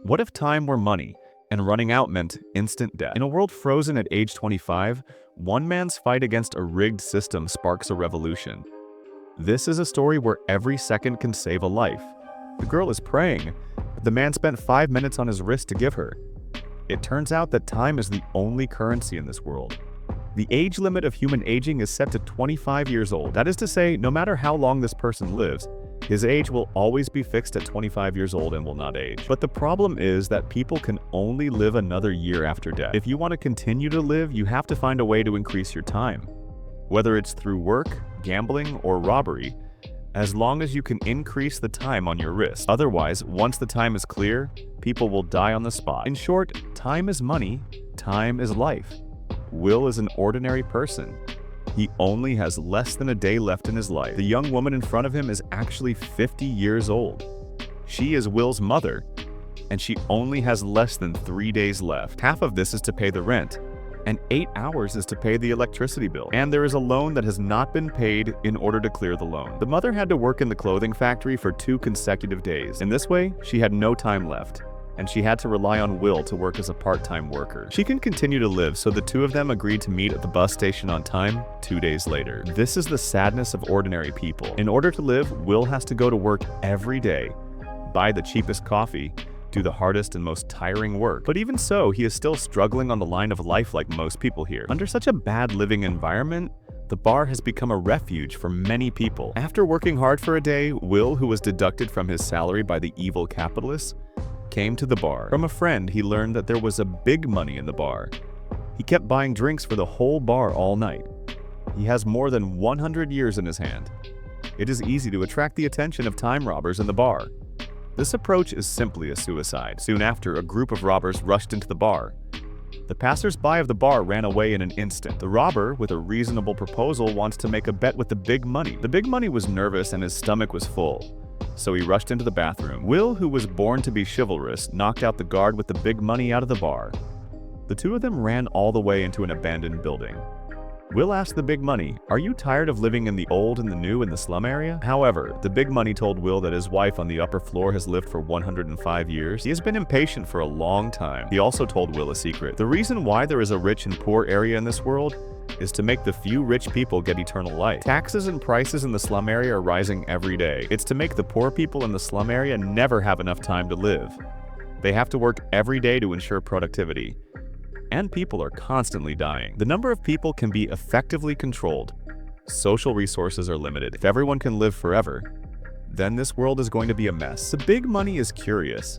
What if time were money, and running out meant instant death? In a world frozen at age 25, one man's fight against a rigged system sparks a revolution. This is a story where every second can save a life. The girl is praying, but the man spent 5 minutes on his wrist to give her. It turns out that time is the only currency in this world. The age limit of human aging is set to 25 years old. That is to say, no matter how long this person lives, his age will always be fixed at 25 years old and will not age. But the problem is that people can only live another year after death. If you want to continue to live, you have to find a way to increase your time. Whether it's through work, gambling, or robbery, as long as you can increase the time on your wrist. Otherwise, once the time is clear, people will die on the spot. In short, time is money, time is life. Will is an ordinary person. He only has less than a day left in his life. The young woman in front of him is actually 50 years old. She is Will's mother, and she only has less than 3 days left. Half of this is to pay the rent, and 8 hours is to pay the electricity bill. And there is a loan that has not been paid in order to clear the loan. The mother had to work in the clothing factory for 2 consecutive days. In this way, she had no time left, and she had to rely on Will to work as a part-time worker. She can continue to live, so the two of them agreed to meet at the bus station on time 2 days later. This is the sadness of ordinary people. In order to live, Will has to go to work every day, buy the cheapest coffee, do the hardest and most tiring work. But even so, he is still struggling on the line of life like most people here. Under such a bad living environment, the bar has become a refuge for many people. After working hard for a day, Will, who was deducted from his salary by the evil capitalists, came to the bar. From a friend, he learned that there was a big money in the bar. He kept buying drinks for the whole bar all night. He has more than 100 years in his hand. It is easy to attract the attention of time robbers in the bar. This approach is simply a suicide. Soon after, a group of robbers rushed into the bar. The passers-by of the bar ran away in an instant. The robber, with a reasonable proposal, wants to make a bet with the big money. The big money was nervous and his stomach was full, so he rushed into the bathroom. Will, who was born to be chivalrous, knocked out the guard with the big money out of the bar. The two of them ran all the way into an abandoned building. Will asked the big money, "Are you tired of living in the old and the new in the slum area?" However, the big money told Will that his wife on the upper floor has lived for 105 years. He has been impatient for a long time. He also told Will a secret. The reason why there is a rich and poor area in this world is to make the few rich people get eternal life. Taxes and prices in the slum area are rising every day. It's to make the poor people in the slum area never have enough time to live. They have to work every day to ensure productivity. And people are constantly dying. The number of people can be effectively controlled. Social resources are limited. If everyone can live forever, then this world is going to be a mess. The big money is curious.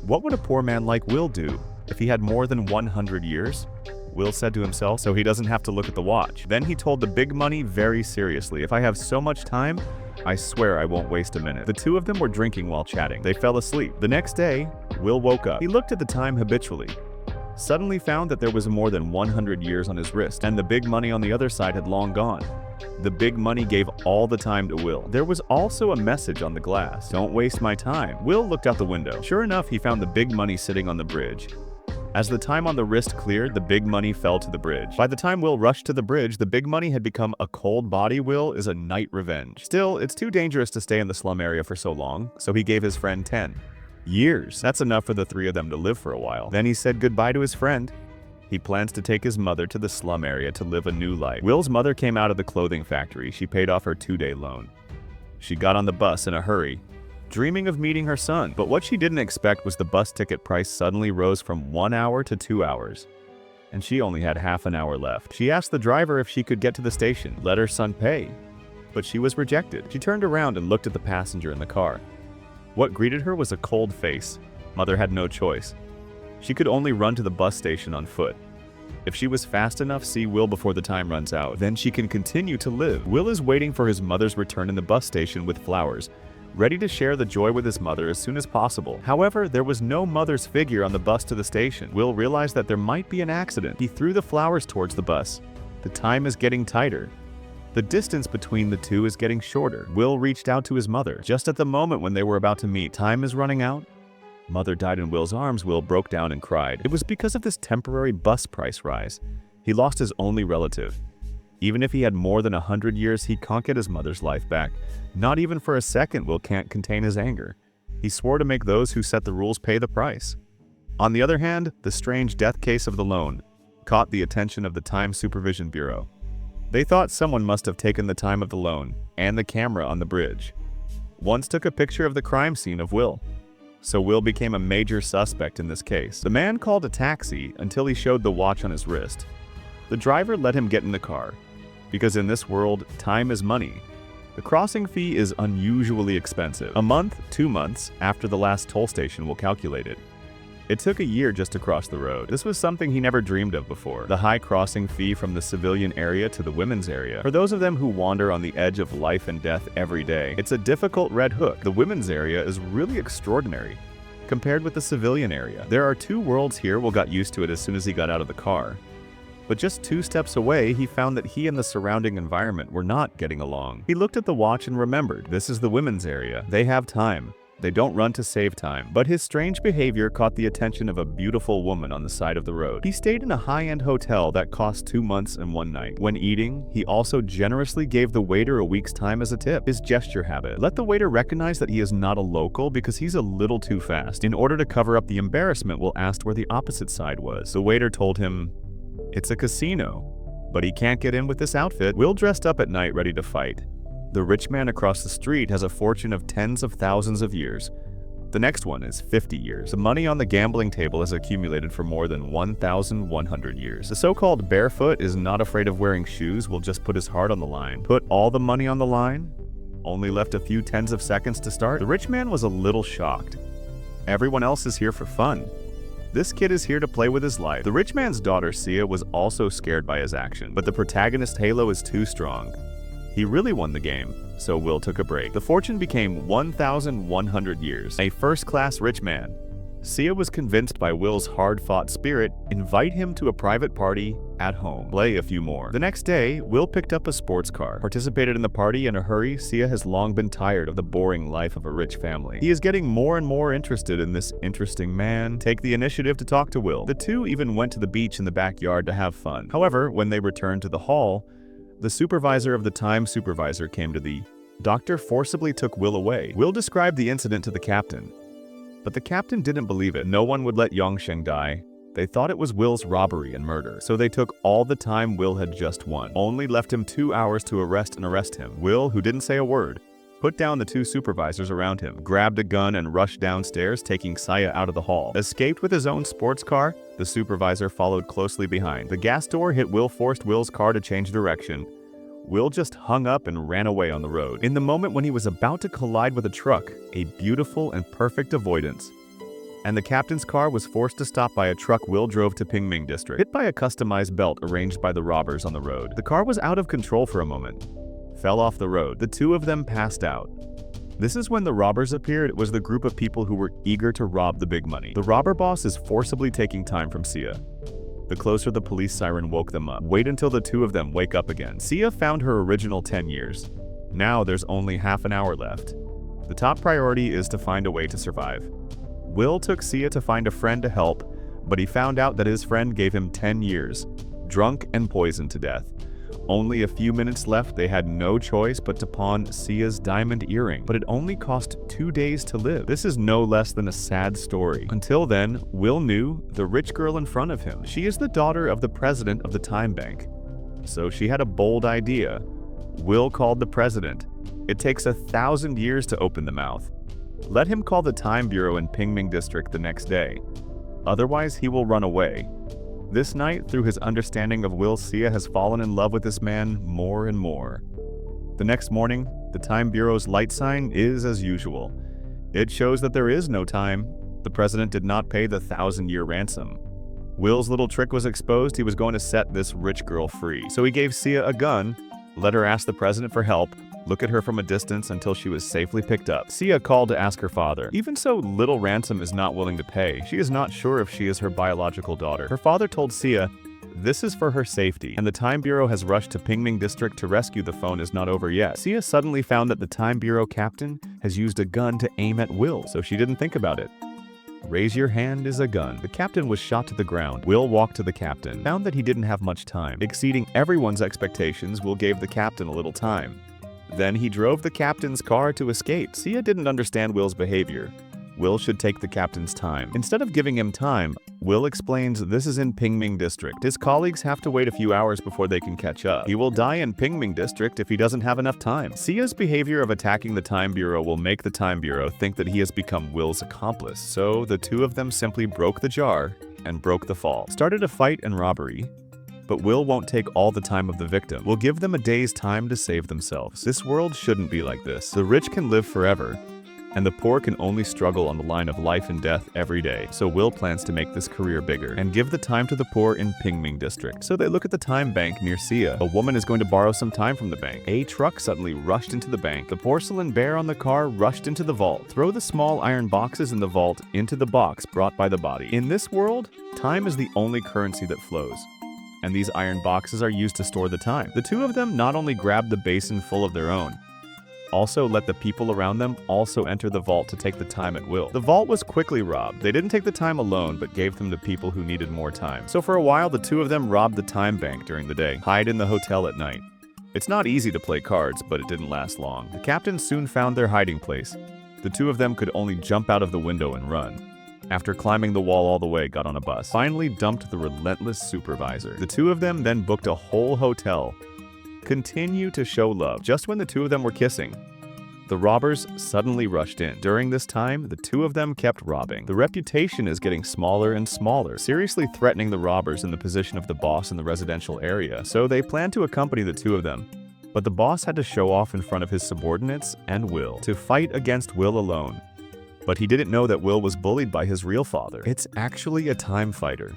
What would a poor man like Will do if he had more than 100 years? Will said to himself, so he doesn't have to look at the watch. Then he told the big money very seriously, "If I have so much time, I swear I won't waste a minute." The two of them were drinking while chatting. They fell asleep. The next day, Will woke up. He looked at the time habitually, suddenly found that there was more than 100 years on his wrist, and the big money on the other side had long gone. The big money gave all the time to Will. There was also a message on the glass, "Don't waste my time." Will looked out the window. Sure enough, he found the big money sitting on the bridge. As the time on the wrist cleared, the big money fell to the bridge. By the time Will rushed to the bridge, the big money had become a cold body. Will is a night revenge. Still, it's too dangerous to stay in the slum area for so long, so he gave his friend 10 years. That's enough for the three of them to live for a while. Then he said goodbye to his friend. He plans to take his mother to the slum area to live a new life. Will's mother came out of the clothing factory. She paid off her 2-day loan. She got on the bus in a hurry, dreaming of meeting her son. But what she didn't expect was the bus ticket price suddenly rose from 1 hour to 2 hours, and she only had half an hour left. She asked the driver if she could get to the station, let her son pay, but she was rejected. She turned around and looked at the passenger in the car. What greeted her was a cold face. Mother had no choice. She could only run to the bus station on foot. If she was fast enough, see Will before the time runs out, then she can continue to live. Will is waiting for his mother's return in the bus station with flowers, ready to share the joy with his mother as soon as possible. However, there was no mother's figure on the bus to the station. Will realized that there might be an accident. He threw the flowers towards the bus. The time is getting tighter. The distance between the two is getting shorter. Will reached out to his mother. Just at the moment when they were about to meet, time is running out. Mother died in Will's arms. Will broke down and cried. It was because of this temporary bus price rise. He lost his only relative. Even if he had more than 100 years, he can't get his mother's life back. Not even for a second, Will can't contain his anger. He swore to make those who set the rules pay the price. On the other hand, the strange death case of the loan caught the attention of the Time Supervision Bureau. They thought someone must have taken the time of the loan and the camera on the bridge. Once took a picture of the crime scene of Will. So Will became a major suspect in this case. The man called a taxi until he showed the watch on his wrist. The driver let him get in the car, because in this world, time is money. The crossing fee is unusually expensive. A month, 2 months after the last toll station will calculate it. It took a year just to cross the road. This was something he never dreamed of before. The high crossing fee from the civilian area to the women's area. For those of them who wander on the edge of life and death every day, it's a difficult red hook. The women's area is really extraordinary compared with the civilian area. There are 2 worlds here. Will got used to it as soon as he got out of the car. But just 2 steps away, he found that he and the surrounding environment were not getting along. He looked at the watch and remembered, this is the women's area. They have time. They don't run to save time. But his strange behavior caught the attention of a beautiful woman on the side of the road. He stayed in a high-end hotel that cost 2 months and 1 night. When eating, he also generously gave the waiter a week's time as a tip. His gesture habit. Let the waiter recognize that he is not a local because he's a little too fast. In order to cover up the embarrassment, Will asked where the opposite side was. The waiter told him, it's a casino, but he can't get in with this outfit. Will dressed up at night ready to fight. The rich man across the street has a fortune of tens of thousands of years. The next one is 50 years. The money on the gambling table has accumulated for more than 1,100 years. The so-called barefoot is not afraid of wearing shoes, will just put his heart on the line. Put all the money on the line? Only left a few tens of seconds to start? The rich man was a little shocked. Everyone else is here for fun. This kid is here to play with his life. The rich man's daughter, Sia, was also scared by his action, but the protagonist's halo is too strong. He really won the game, so Will took a break. The fortune became 1,100 years. A first-class rich man. Sia was convinced by Will's hard-fought spirit, invite him to a private party at home. Play a few more. The next day, Will picked up a sports car, participated in the party in a hurry. Sia has long been tired of the boring life of a rich family. He is getting more and more interested in this interesting man. Take the initiative to talk to Will. The two even went to the beach in the backyard to have fun. However, when they returned to the hall, the supervisor of the Time Supervisor came to the doctor forcibly took Will away. Will described the incident to the captain, but the captain didn't believe it. No one would let Yongsheng die. They thought it was Will's robbery and murder, so they took all the time Will had just won. Only left him 2 hours to arrest him. Will, who didn't say a word, put down the 2 supervisors around him, grabbed a gun and rushed downstairs, taking Saya out of the hall. Escaped with his own sports car, the supervisor followed closely behind. The gas door hit Will, forced Will's car to change direction. Will just hung up and ran away on the road. In the moment when he was about to collide with a truck, a beautiful and perfect avoidance. And the captain's car was forced to stop by a truck Will drove to Pingming District, hit by a customized belt arranged by the robbers on the road. The car was out of control for a moment, fell off the road. The 2 of them passed out. This is when the robbers appeared. It was the group of people who were eager to rob the big money. The robber boss is forcibly taking time from Sia. The closer the police siren woke them up. Wait until the 2 of them wake up again. Sia found her original 10 years. Now there's only half an hour left. The top priority is to find a way to survive. Will took Sia to find a friend to help, but he found out that his friend gave him 10 years, drunk and poisoned to death. Only a few minutes left. They had no choice but to pawn Sia's diamond earring, but it only cost 2 days to live. This is no less than a sad story. Until then, Will knew the rich girl in front of him. She is the daughter of the president of the Time Bank. So she had a bold idea. Will called the president. It takes 1,000 years to open the mouth. Let him call the Time Bureau in Pingming District the next day. Otherwise, he will run away. This night, through his understanding of Will, Sia has fallen in love with this man more and more. The next morning, the Time Bureau's light sign is as usual. It shows that there is no time. The president did not pay the 1,000-year ransom. Will's little trick was exposed. He was going to set this rich girl free. So he gave Sia a gun, let her ask the president for help, look at her from a distance until she was safely picked up. Sia called to ask her father. Even so, little ransom is not willing to pay. She is not sure if she is her biological daughter. Her father told Sia, this is for her safety, and the Time Bureau has rushed to Pingming District to rescue. The phone is not over yet. Sia suddenly found that the Time Bureau captain has used a gun to aim at Will, so she didn't think about it. Raise your hand is a gun. The captain was shot to the ground. Will walked to the captain, found that he didn't have much time. Exceeding everyone's expectations, Will gave the captain a little time. Then he drove the captain's car to escape. Sia didn't understand Will's behavior. Will should take the captain's time. Instead of giving him time, Will explains this is in Pingming District. His colleagues have to wait a few hours before they can catch up. He will die in Pingming District if he doesn't have enough time. Sia's behavior of attacking the Time Bureau will make the Time Bureau think that he has become Will's accomplice, so the two of them simply broke the jar and broke the fall. Started a fight and robbery. But Will won't take all the time of the victim. Will give them a day's time to save themselves. This world shouldn't be like this. The rich can live forever, and the poor can only struggle on the line of life and death every day. So Will plans to make this career bigger and give the time to the poor in Pingming District. So they look at the time bank near Sia. A woman is going to borrow some time from the bank. A truck suddenly rushed into the bank. The porcelain bear on the car rushed into the vault. Throw the small iron boxes in the vault into the box brought by the body. In this world, time is the only currency that flows, and these iron boxes are used to store the time. The two of them not only grabbed the basin full of their own, also let the people around them also enter the vault to take the time at will. The vault was quickly robbed. They didn't take the time alone, but gave them to people who needed more time. So for a while, the two of them robbed the time bank during the day, hide in the hotel at night. It's not easy to play cards, but it didn't last long. The captain soon found their hiding place. The two of them could only jump out of the window and run. After climbing the wall all the way, got on a bus. Finally dumped the relentless supervisor. The two of them then booked a whole hotel. Continue to show love. Just when the two of them were kissing, the robbers suddenly rushed in. During this time, the two of them kept robbing. The reputation is getting smaller and smaller, seriously threatening the robbers in the position of the boss in the residential area. So they planned to accompany the two of them. But the boss had to show off in front of his subordinates and Will to fight against Will alone. But he didn't know that Will was bullied by his real father. It's actually a time fighter.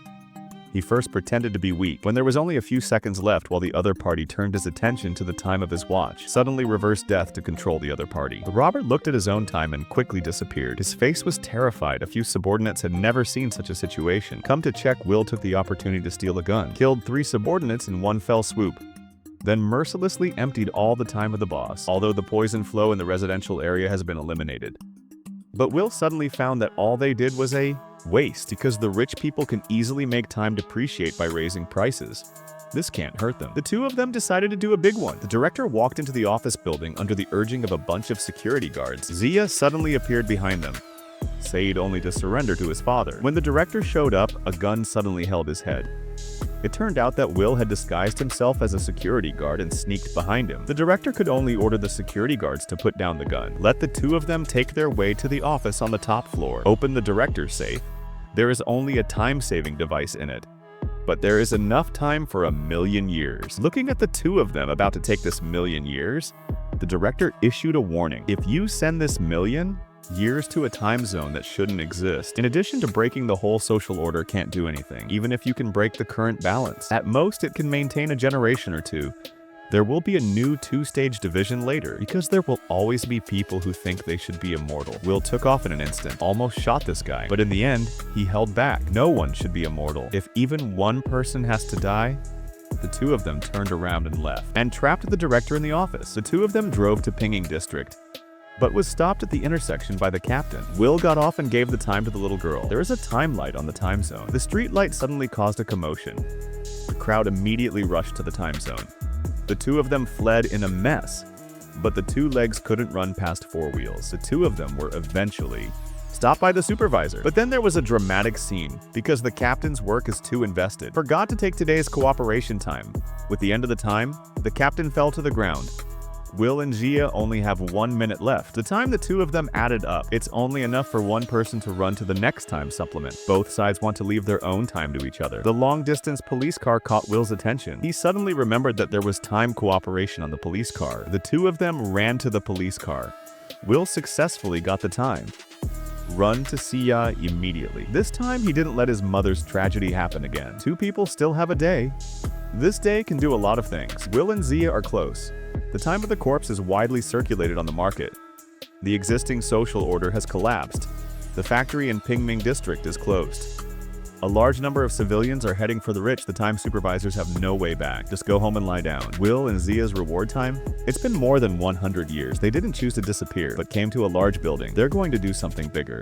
He first pretended to be weak when there was only a few seconds left while the other party turned his attention to the time of his watch, suddenly reversed death to control the other party. The robber looked at his own time and quickly disappeared. His face was terrified. A few subordinates had never seen such a situation. Come to check, Will took the opportunity to steal a gun, killed 3 subordinates in one fell swoop, then mercilessly emptied all the time of the boss, although the poison flow in the residential area has been eliminated. But Will suddenly found that all they did was a waste, because the rich people can easily make time depreciate by raising prices. This can't hurt them. The two of them decided to do a big one. The director walked into the office building under the urging of a bunch of security guards. Zia suddenly appeared behind them, Said only to surrender to his father. When the director showed up, a gun suddenly held his head. It turned out that Will had disguised himself as a security guard and sneaked behind him. The director could only order the security guards to put down the gun. Let the two of them take their way to the office on the top floor. Open the director's safe. There is only a time-saving device in it, but there is enough time for 1,000,000 years. Looking at the two of them about to take this 1,000,000 years, the director issued a warning. If you send this 1,000,000 years to a time zone that shouldn't exist, in addition to breaking the whole social order, can't do anything, even if you can break the current balance. At most, it can maintain a generation or two. There will be a new 2-stage division later, because there will always be people who think they should be immortal. Will took off in an instant, almost shot this guy, but in the end, he held back. No one should be immortal. If even one person has to die, the two of them turned around and left, and trapped the director in the office. The two of them drove to Pingming District, but was stopped at the intersection by the captain. Will got off and gave the time to the little girl. There is a time light on the time zone. The street light suddenly caused a commotion. The crowd immediately rushed to the time zone. The two of them fled in a mess, but the two legs couldn't run past 4 wheels. The two of them were eventually stopped by the supervisor. But then there was a dramatic scene, because the captain's work is too invested. Forgot to take today's cooperation time. With the end of the time, the captain fell to the ground. Will and Gia only have 1 minute left. The time the two of them added up, it's only enough for one person to run to the next time supplement. Both sides want to leave their own time to each other. The long-distance police car caught Will's attention. He suddenly remembered that there was time cooperation on the police car. The two of them ran to the police car. Will successfully got the time. Run to Sia immediately. This time, he didn't let his mother's tragedy happen again. Two people still have a day. This day can do a lot of things. Will and Zia are close. The time of the corpse is widely circulated on the market. The existing social order has collapsed. The factory in Pingming District is closed. A large number of civilians are heading for the rich. The time supervisors have no way back. Just go home and lie down. Will and Zia's reward time? It's been more than 100 years. They didn't choose to disappear, but came to a large building. They're going to do something bigger.